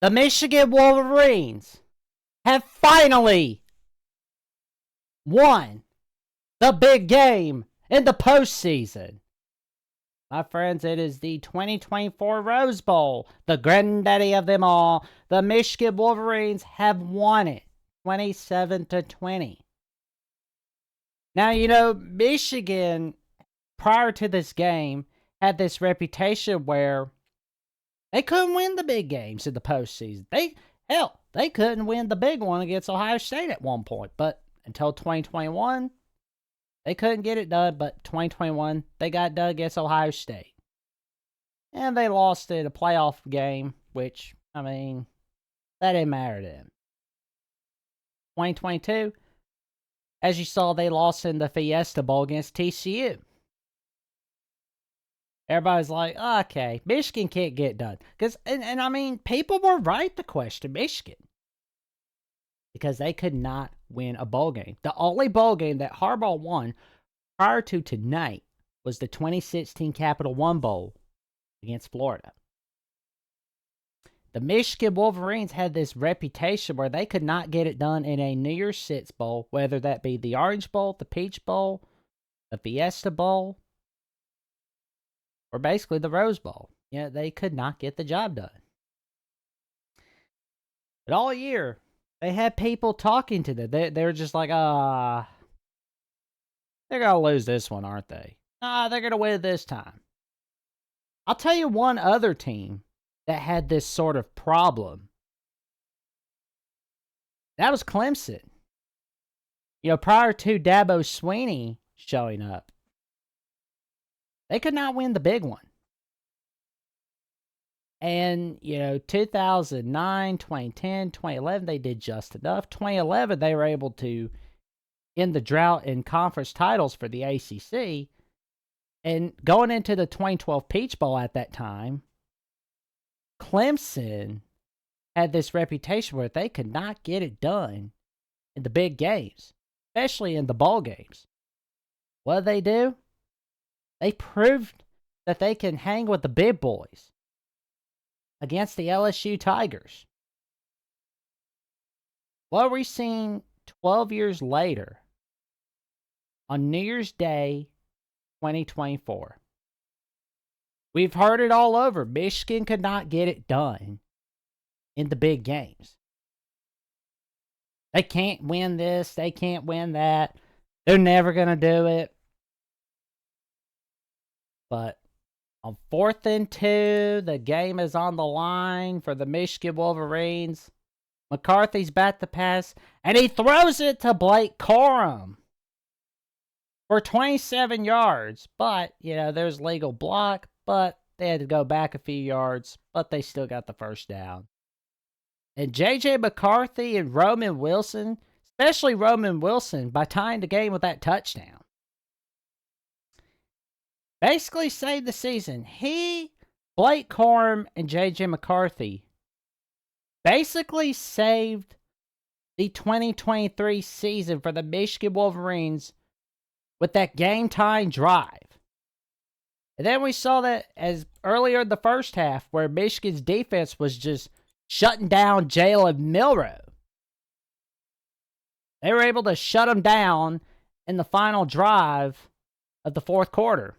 The Michigan Wolverines have finally won the big game in the postseason. My friends, it is the 2024 Rose Bowl, the granddaddy of them all. The Michigan Wolverines have won it 27-20. Now, Michigan, prior to this game, had this reputation where they couldn't win the big games in the postseason. They couldn't win the big one against Ohio State at one point, but until 2021, they couldn't get it done, but 2021, they got done against Ohio State. And they lost in a playoff game, which, that didn't matter to them. 2022, as you saw, they lost in the Fiesta Bowl against TCU. Everybody's like, okay, Michigan can't get done. And people were right to question Michigan. Because they could not win a bowl game. The only bowl game that Harbaugh won prior to tonight was the 2016 Capital One Bowl against Florida. The Michigan Wolverines had this reputation where they could not get it done in a New Year's Six Bowl, whether that be the Orange Bowl, the Peach Bowl, the Fiesta Bowl, or basically the Rose Bowl. They could not get the job done. But all year, they had people talking to them. They were just like, they're going to lose this one, aren't they? They're going to win this time. I'll tell you one other team that had this sort of problem. That was Clemson. Prior to Dabo Swinney showing up, they could not win the big one. And, 2009, 2010, 2011, they did just enough. 2011, they were able to end the drought in conference titles for the ACC. And going into the 2012 Peach Bowl at that time, Clemson had this reputation where they could not get it done in the big games, especially in the ball games. What did they do? They proved that they can hang with the big boys against the LSU Tigers. What are we seeing 12 years later on New Year's Day 2024? We've heard it all over. Michigan could not get it done in the big games. They can't win this. They can't win that. They're never going to do it. But on 4th and 2, the game is on the line for the Michigan Wolverines. McCarthy's back to pass, and he throws it to Blake Corum for 27 yards. But, there's legal block, but they had to go back a few yards, but they still got the first down. And J.J. McCarthy and Roman Wilson, especially Roman Wilson, by tying the game with that touchdown, basically saved the season. Blake Corum, and J.J. McCarthy basically saved the 2023 season for the Michigan Wolverines with that game-tying drive. And then we saw that as earlier in the first half where Michigan's defense was just shutting down Jalen Milroe. They were able to shut him down in the final drive of the fourth quarter.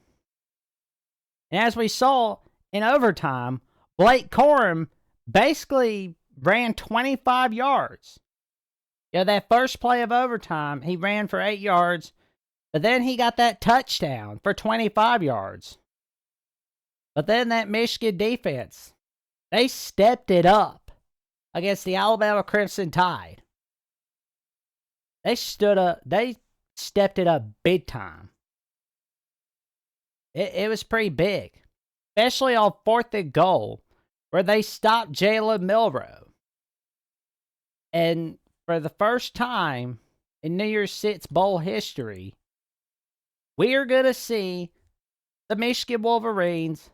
And as we saw in overtime, Blake Corum basically ran 25 yards. That first play of overtime, he ran for 8 yards, but then he got that touchdown for 25 yards. But then that Michigan defense, they stepped it up against the Alabama Crimson Tide. They stepped it up big time. It was pretty big, especially on 4th and goal, where they stopped Jalen Milroe. And for the first time in New Year's Six Bowl history, we are going to see the Michigan Wolverines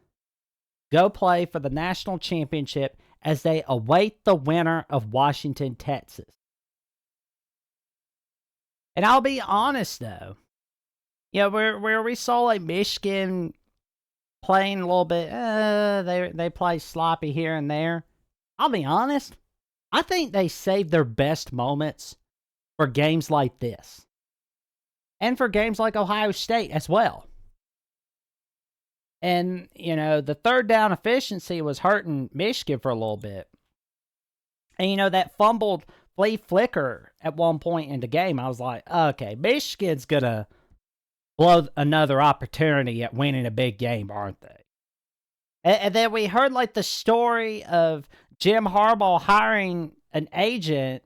go play for the national championship as they await the winner of Washington, Texas. And I'll be honest, though. Where we saw like Michigan playing a little bit, they play sloppy here and there. I'll be honest, I think they saved their best moments for games like this. And for games like Ohio State as well. And, the third down efficiency was hurting Michigan for a little bit. And, that fumbled flea flicker at one point in the game, I was like, okay, Michigan's going to blow another opportunity at winning a big game, aren't they? And then we heard, the story of Jim Harbaugh hiring an agent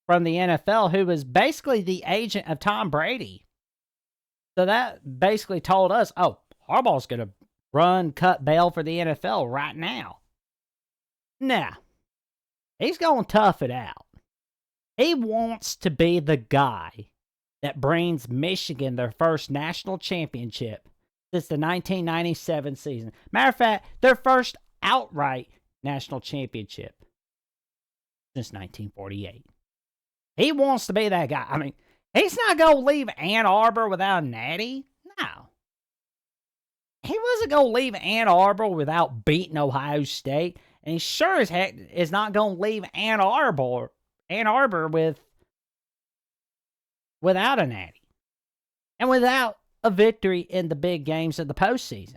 from the NFL who was basically the agent of Tom Brady. So that basically told us, oh, Harbaugh's going to cut bail for the NFL right now. Now, he's going to tough it out. He wants to be the guy that brings Michigan their first national championship since the 1997 season. Matter of fact, their first outright national championship since 1948. He wants to be that guy. I mean, he's not going to leave Ann Arbor without a natty. No. He wasn't going to leave Ann Arbor without beating Ohio State. And he sure as heck is not going to leave Ann Arbor without a natty. And without a victory in the big games of the postseason.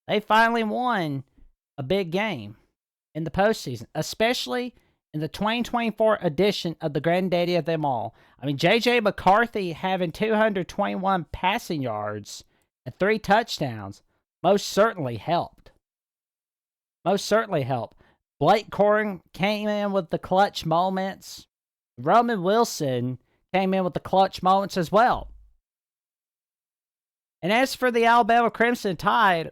They finally won a big game in the postseason, especially in the 2024 edition of the granddaddy of them all. I mean, J.J. McCarthy having 221 passing yards and 3 touchdowns most certainly helped. Blake Corum came in with the clutch moments. Roman Wilson came in with the clutch moments as well. And as for the Alabama Crimson Tide,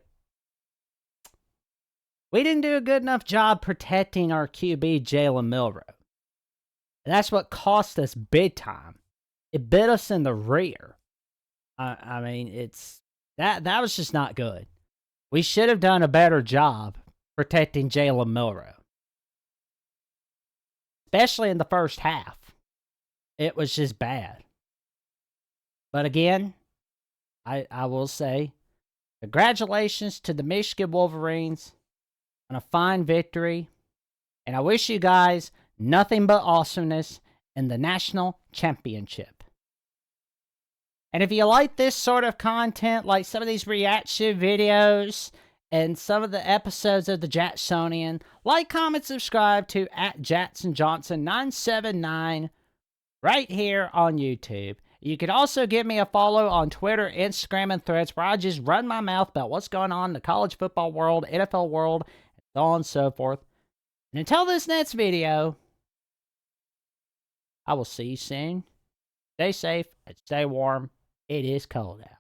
we didn't do a good enough job protecting our QB, Jalen Milroe. And that's what cost us big time. It bit us in the rear. I mean, that was just not good. We should have done a better job protecting Jalen Milroe. Especially in the first half. It was just bad. But again, I will say, congratulations to the Michigan Wolverines on a fine victory. And I wish you guys nothing but awesomeness in the national championship. And if you like this sort of content, like some of these reaction videos and some of the episodes of the Jacksonian, like, comment, subscribe to @JacksonJohnson979 right here on YouTube. You can also give me a follow on Twitter, Instagram, and Threads, where I just run my mouth about what's going on in the college football world, NFL world, and so on and so forth. And until this next video, I will see you soon. Stay safe and stay warm. It is cold out.